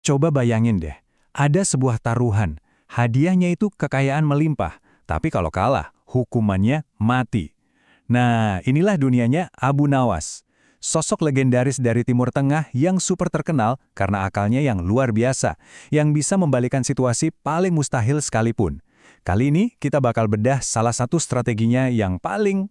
Coba bayangin deh, ada sebuah taruhan, hadiahnya itu kekayaan melimpah, tapi kalau kalah, hukumannya mati. Nah, inilah dunianya Abu Nawas. Sosok legendaris dari Timur Tengah yang super terkenal karena akalnya yang luar biasa, yang bisa membalikan situasi paling mustahil sekalipun. Kali ini kita bakal bedah salah satu strateginya yang paling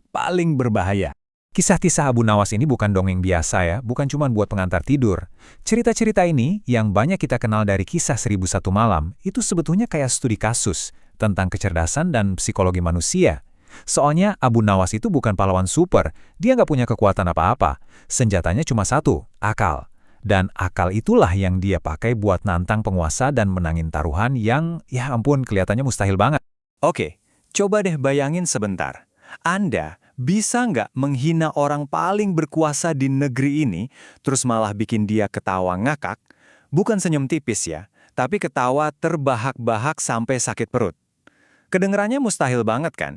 berbahaya. Kisah-kisah Abu Nawas ini bukan dongeng biasa ya, bukan cuma buat pengantar tidur. Cerita-cerita ini yang banyak kita kenal dari kisah 1001 Malam, itu sebetulnya kayak studi kasus tentang kecerdasan dan psikologi manusia. Soalnya Abu Nawas itu bukan pahlawan super, dia nggak punya kekuatan apa-apa. Senjatanya cuma satu, akal. Dan akal itulah yang dia pakai buat nantang penguasa dan menangin taruhan yang, ya ampun, kelihatannya mustahil banget. Oke, coba deh bayangin sebentar. Anda bisa nggak menghina orang paling berkuasa di negeri ini, terus malah bikin dia ketawa ngakak? Bukan senyum tipis ya, tapi ketawa terbahak-bahak sampai sakit perut. Kedengerannya mustahil banget kan?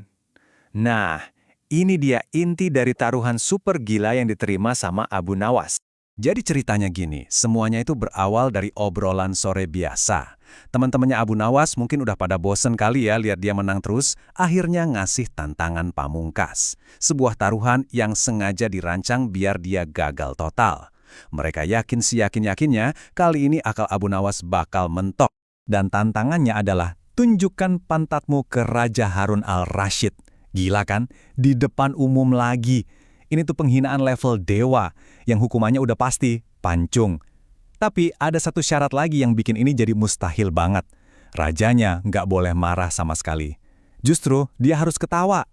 Nah, ini dia inti dari taruhan super gila yang diterima sama Abu Nawas. Jadi ceritanya gini, semuanya itu berawal dari obrolan sore biasa. Teman-temannya Abu Nawas mungkin udah pada bosen kali ya lihat dia menang terus, akhirnya ngasih tantangan pamungkas. Sebuah taruhan yang sengaja dirancang biar dia gagal total. Mereka yakin seyakin-yakinnya kali ini akal Abu Nawas bakal mentok. Dan tantangannya adalah tunjukkan pantatmu ke Raja Harun al-Rashid. Gila kan? Di depan umum lagi. Ini tuh penghinaan level dewa, yang hukumannya udah pasti, pancung. Tapi ada satu syarat lagi yang bikin ini jadi mustahil banget. Rajanya nggak boleh marah sama sekali. Justru dia harus ketawa.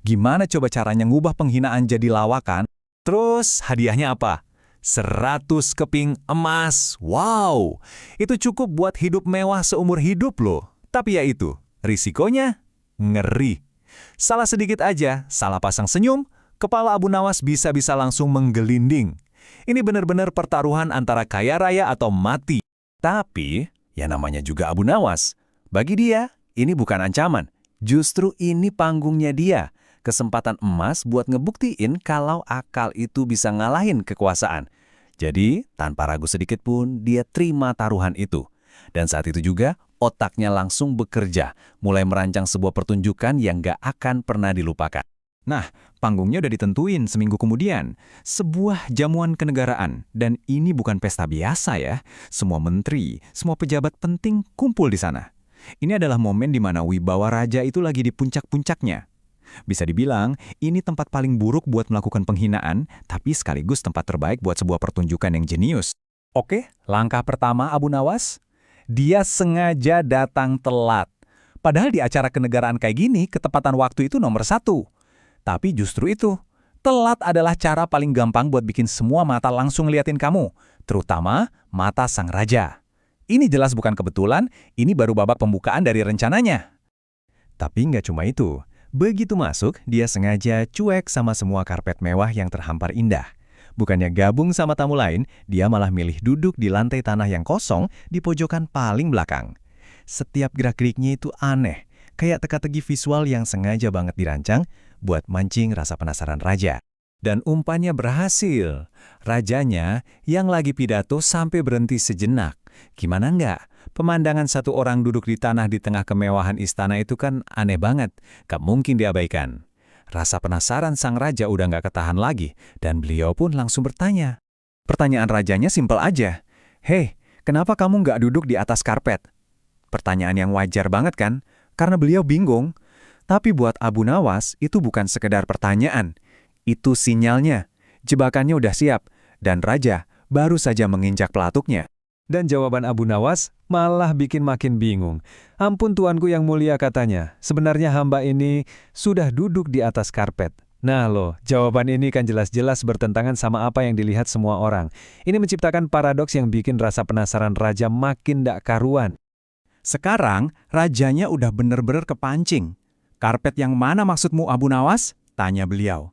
Gimana coba caranya ngubah penghinaan jadi lawakan? Terus hadiahnya apa? 100 keping emas. Wow, itu cukup buat hidup mewah seumur hidup loh. Tapi ya itu, risikonya ngeri. Salah sedikit aja, salah pasang senyum, kepala Abu Nawas bisa-bisa langsung menggelinding. Ini benar-benar pertaruhan antara kaya raya atau mati. Tapi, ya namanya juga Abu Nawas. Bagi dia, ini bukan ancaman. Justru ini panggungnya dia. Kesempatan emas buat ngebuktiin kalau akal itu bisa ngalahin kekuasaan. Jadi, tanpa ragu sedikit pun, dia terima taruhan itu. Dan saat itu juga, otaknya langsung bekerja, mulai merancang sebuah pertunjukan yang gak akan pernah dilupakan. Nah, panggungnya udah ditentuin seminggu kemudian. Sebuah jamuan kenegaraan. Dan ini bukan pesta biasa ya. Semua menteri, semua pejabat penting kumpul di sana. Ini adalah momen di mana wibawa raja itu lagi di puncak-puncaknya. Bisa dibilang, ini tempat paling buruk buat melakukan penghinaan, tapi sekaligus tempat terbaik buat sebuah pertunjukan yang jenius. Oke, langkah pertama Abu Nawas. Dia sengaja datang telat. Padahal di acara kenegaraan kayak gini, ketepatan waktu itu nomor 1. Tapi justru itu, telat adalah cara paling gampang buat bikin semua mata langsung liatin kamu, terutama mata sang raja. Ini jelas bukan kebetulan, ini baru babak pembukaan dari rencananya. Tapi nggak cuma itu. Begitu masuk, dia sengaja cuek sama semua karpet mewah yang terhampar indah. Bukannya gabung sama tamu lain, dia malah milih duduk di lantai tanah yang kosong di pojokan paling belakang. Setiap gerak-geriknya itu aneh, kayak teka-teki visual yang sengaja banget dirancang buat mancing rasa penasaran raja. Dan umpannya berhasil. Rajanya yang lagi pidato sampai berhenti sejenak. Gimana enggak? Pemandangan satu orang duduk di tanah di tengah kemewahan istana itu kan aneh banget. Gak mungkin diabaikan. Rasa penasaran sang raja udah gak ketahan lagi, dan beliau pun langsung bertanya. Pertanyaan rajanya simpel aja. Hei, kenapa kamu gak duduk di atas karpet? Pertanyaan yang wajar banget kan? Karena beliau bingung. Tapi buat Abu Nawas, itu bukan sekedar pertanyaan. Itu sinyalnya. Jebakannya udah siap, dan raja baru saja menginjak pelatuknya. Dan jawaban Abu Nawas malah bikin makin bingung. Ampun tuanku yang mulia katanya, sebenarnya hamba ini sudah duduk di atas karpet. Nah loh, jawaban ini kan jelas-jelas bertentangan sama apa yang dilihat semua orang. Ini menciptakan paradoks yang bikin rasa penasaran raja makin ndak karuan. Sekarang, rajanya udah bener-bener kepancing. Karpet yang mana maksudmu Abu Nawas? Tanya beliau.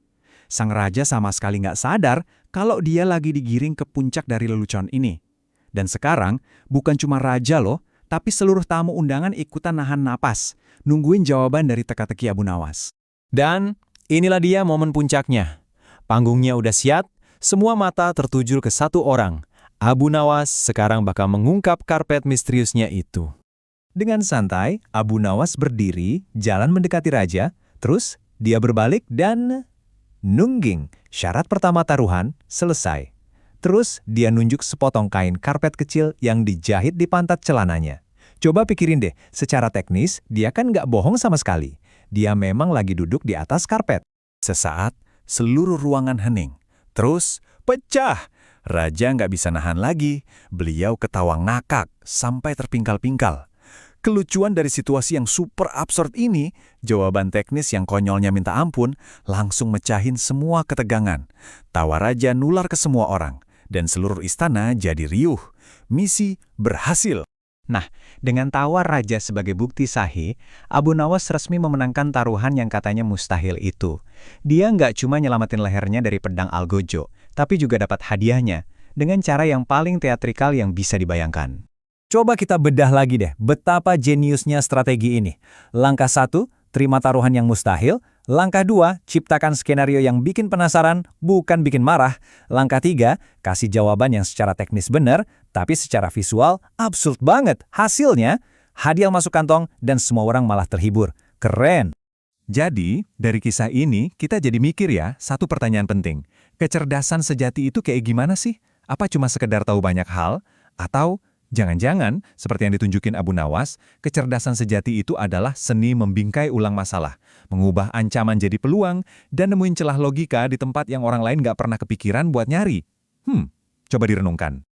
Sang raja sama sekali nggak sadar kalau dia lagi digiring ke puncak dari lelucon ini. Dan sekarang, bukan cuma raja loh, tapi seluruh tamu undangan ikutan nahan napas, nungguin jawaban dari teka-teki Abu Nawas. Dan inilah dia momen puncaknya. Panggungnya udah siap, semua mata tertuju ke satu orang, Abu Nawas sekarang bakal mengungkap karpet misteriusnya itu. Dengan santai, Abu Nawas berdiri, jalan mendekati raja, terus dia berbalik dan nungging. Syarat pertama taruhan selesai. Terus dia nunjuk sepotong kain karpet kecil yang dijahit di pantat celananya. Coba pikirin deh, secara teknis dia kan nggak bohong sama sekali. Dia memang lagi duduk di atas karpet. Sesaat, seluruh ruangan hening. Terus, pecah. Raja nggak bisa nahan lagi. Beliau ketawa ngakak sampai terpingkal-pingkal. Kelucuan dari situasi yang super absurd ini, jawaban teknis yang konyolnya minta ampun, langsung mecahin semua ketegangan. Tawa raja nular ke semua orang, dan seluruh istana jadi riuh. Misi berhasil. Nah, dengan tawa raja sebagai bukti sahih, Abu Nawas resmi memenangkan taruhan yang katanya mustahil itu. Dia nggak cuma nyelamatin lehernya dari pedang Algojo, tapi juga dapat hadiahnya, dengan cara yang paling teatrikal yang bisa dibayangkan. Coba kita bedah lagi deh, betapa jeniusnya strategi ini. Langkah 1, terima taruhan yang mustahil. Langkah 2, ciptakan skenario yang bikin penasaran, bukan bikin marah. Langkah 3, kasih jawaban yang secara teknis benar, tapi secara visual absurd banget. Hasilnya, hadiah masuk kantong dan semua orang malah terhibur. Keren! Jadi, dari kisah ini, kita jadi mikir ya, satu pertanyaan penting. Kecerdasan sejati itu kayak gimana sih? Apa cuma sekedar tahu banyak hal? Atau jangan-jangan, seperti yang ditunjukin Abu Nawas, kecerdasan sejati itu adalah seni membingkai ulang masalah, mengubah ancaman jadi peluang, dan nemuin celah logika di tempat yang orang lain nggak pernah kepikiran buat nyari. Coba direnungkan.